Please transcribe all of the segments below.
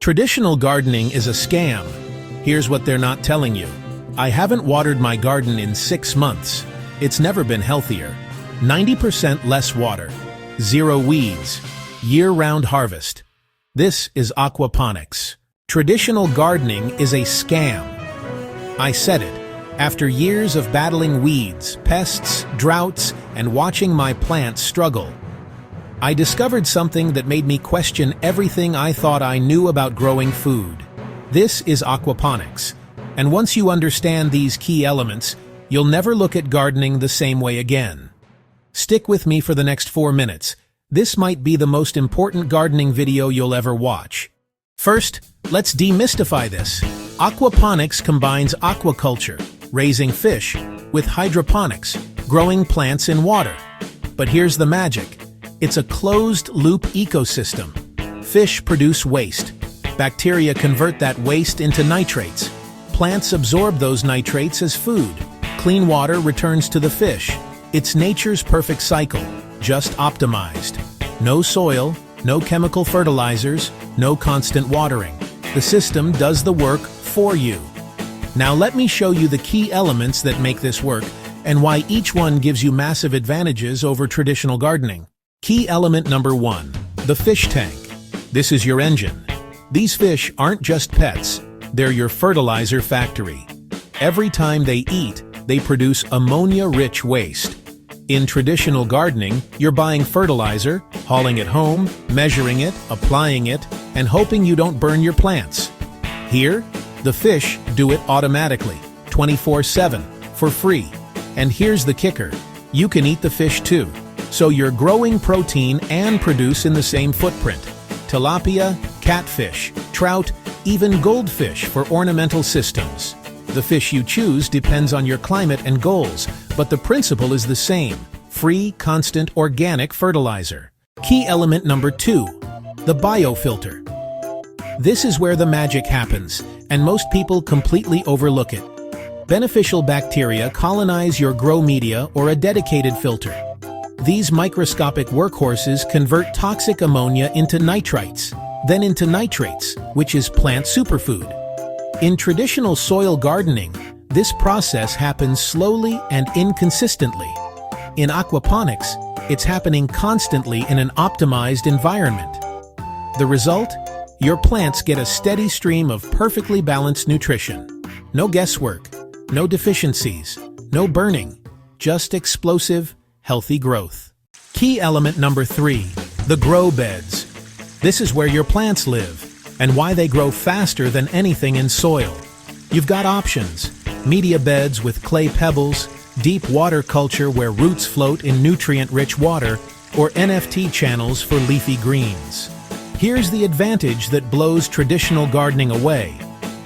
Traditional gardening is a scam. Here's what they're not telling you. I haven't watered my garden in 6 months. It's never been healthier. 90% less water. 0 weeds. Year-round harvest. This is aquaponics. Traditional gardening is a scam. I said it. After years of battling weeds, pests, droughts, and watching my plants struggle, I discovered something that made me question everything I thought I knew about growing food. This is aquaponics. And once you understand these key elements, you'll never look at gardening the same way again. Stick with me for the next 4 minutes. This might be the most important gardening video you'll ever watch. First, let's demystify this. Aquaponics combines aquaculture, raising fish, with hydroponics, growing plants in water. But here's the magic. It's a closed-loop ecosystem. Fish produce waste. Bacteria convert that waste into nitrates. Plants absorb those nitrates as food. Clean water returns to the fish. It's nature's perfect cycle, just optimized. No soil, no chemical fertilizers, no constant watering. The system does the work for you. Now let me show you the key elements that make this work and why each one gives you massive advantages over traditional gardening. Key element number 1, the fish tank. This is your engine. These fish aren't just pets, they're your fertilizer factory. Every time they eat, they produce ammonia-rich waste. In traditional gardening, you're buying fertilizer, hauling it home, measuring it, applying it, and hoping you don't burn your plants. Here, the fish do it automatically, 24/7, for free. And here's the kicker. You can eat the fish too. So you're growing protein and produce in the same footprint. Tilapia, catfish, trout, even goldfish for ornamental systems. The fish you choose depends on your climate and goals, but the principle is the same. Free, constant, organic fertilizer. Key element number 2, the biofilter. This is where the magic happens, and most people completely overlook it. Beneficial bacteria colonize your grow media or a dedicated filter. These microscopic workhorses convert toxic ammonia into nitrites, then into nitrates, which is plant superfood. In traditional soil gardening, this process happens slowly and inconsistently. In aquaponics, it's happening constantly in an optimized environment. The result? Your plants get a steady stream of perfectly balanced nutrition. No guesswork, no deficiencies, no burning, just explosive, healthy growth. Key element number 3, the grow beds. This is where your plants live, and why they grow faster than anything in soil. You've got options: media beds with clay pebbles, deep water culture where roots float in nutrient-rich water, or NFT channels for leafy greens. Here's the advantage that blows traditional gardening away.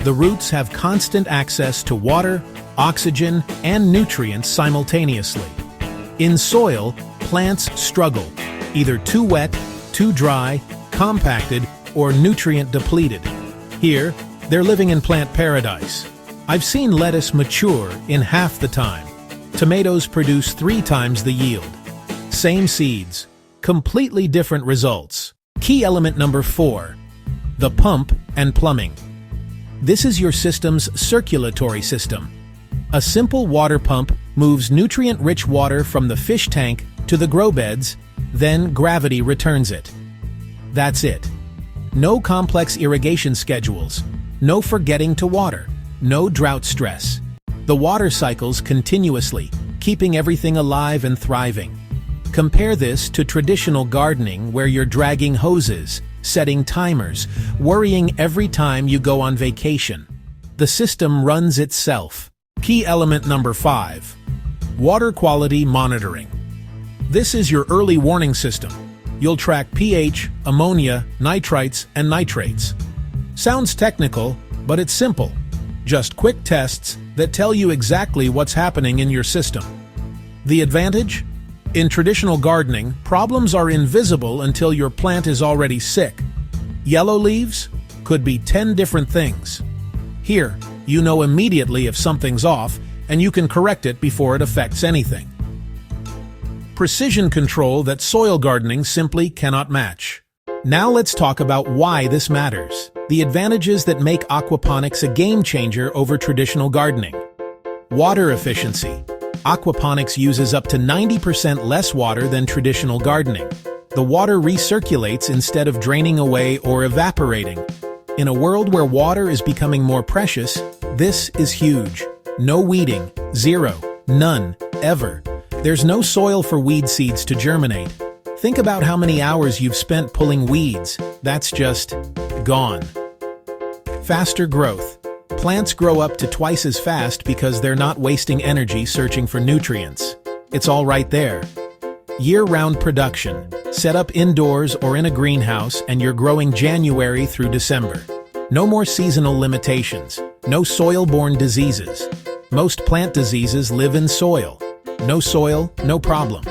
The roots have constant access to water, oxygen, and nutrients simultaneously. In soil, plants struggle, either too wet, too dry, compacted, or nutrient depleted. Here, they're living in plant paradise. I've seen lettuce mature in half the time. Tomatoes produce 3 times the yield. Same seeds, completely different results. Key element number 4, the pump and plumbing. This is your system's circulatory system. A simple water pump moves nutrient-rich water from the fish tank to the grow beds, then gravity returns it. That's it. No complex irrigation schedules, no forgetting to water, no drought stress. The water cycles continuously, keeping everything alive and thriving. Compare this to traditional gardening where you're dragging hoses, setting timers, worrying every time you go on vacation. The system runs itself. Key element number 5, water quality monitoring. This is your early warning system. You'll track pH, ammonia, nitrites, and nitrates. Sounds technical, but it's simple. Just quick tests that tell you exactly what's happening in your system. The advantage? In traditional gardening, problems are invisible until your plant is already sick. Yellow leaves? Could be 10 different things. Here, you know immediately if something's off, and you can correct it before it affects anything. Precision control that soil gardening simply cannot match. Now let's talk about why this matters. The advantages that make aquaponics a game changer over traditional gardening. Water efficiency. Aquaponics uses up to 90% less water than traditional gardening. The water recirculates instead of draining away or evaporating. In a world where water is becoming more precious, this is huge. No weeding, zero, none, ever. There's no soil for weed seeds to germinate. Think about how many hours you've spent pulling weeds. That's just gone. Faster growth. Plants grow up to twice as fast because they're not wasting energy searching for nutrients. It's all right there. Year-round production. Set up indoors or in a greenhouse and you're growing January through December. No more seasonal limitations. No soil-borne diseases. Most plant diseases live in soil. No soil, no problem.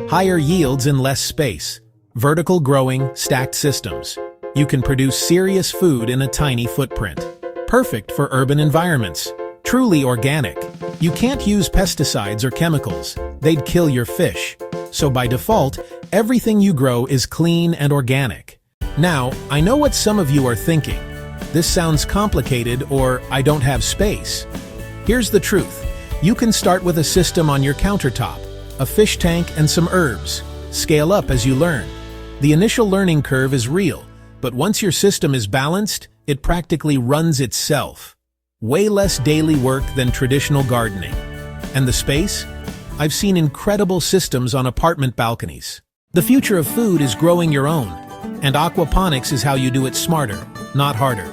Higher yields in less space. Vertical growing, stacked systems. You can produce serious food in a tiny footprint. Perfect for urban environments. Truly organic. You can't use pesticides or chemicals. They'd kill your fish. So by default, everything you grow is clean and organic. Now, I know what some of you are thinking. This sounds complicated, or I don't have space. Here's the truth. You can start with a system on your countertop, a fish tank and some herbs. Scale up as you learn. The initial learning curve is real, but once your system is balanced, it practically runs itself. Way less daily work than traditional gardening. And the space? I've seen incredible systems on apartment balconies. The future of food is growing your own, and aquaponics is how you do it smarter, not harder.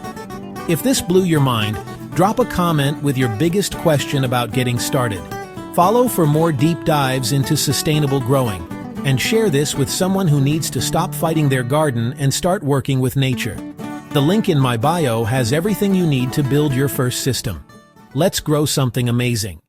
If this blew your mind, drop a comment with your biggest question about getting started. Follow for more deep dives into sustainable growing, and share this with someone who needs to stop fighting their garden and start working with nature. The link in my bio has everything you need to build your first system. Let's grow something amazing.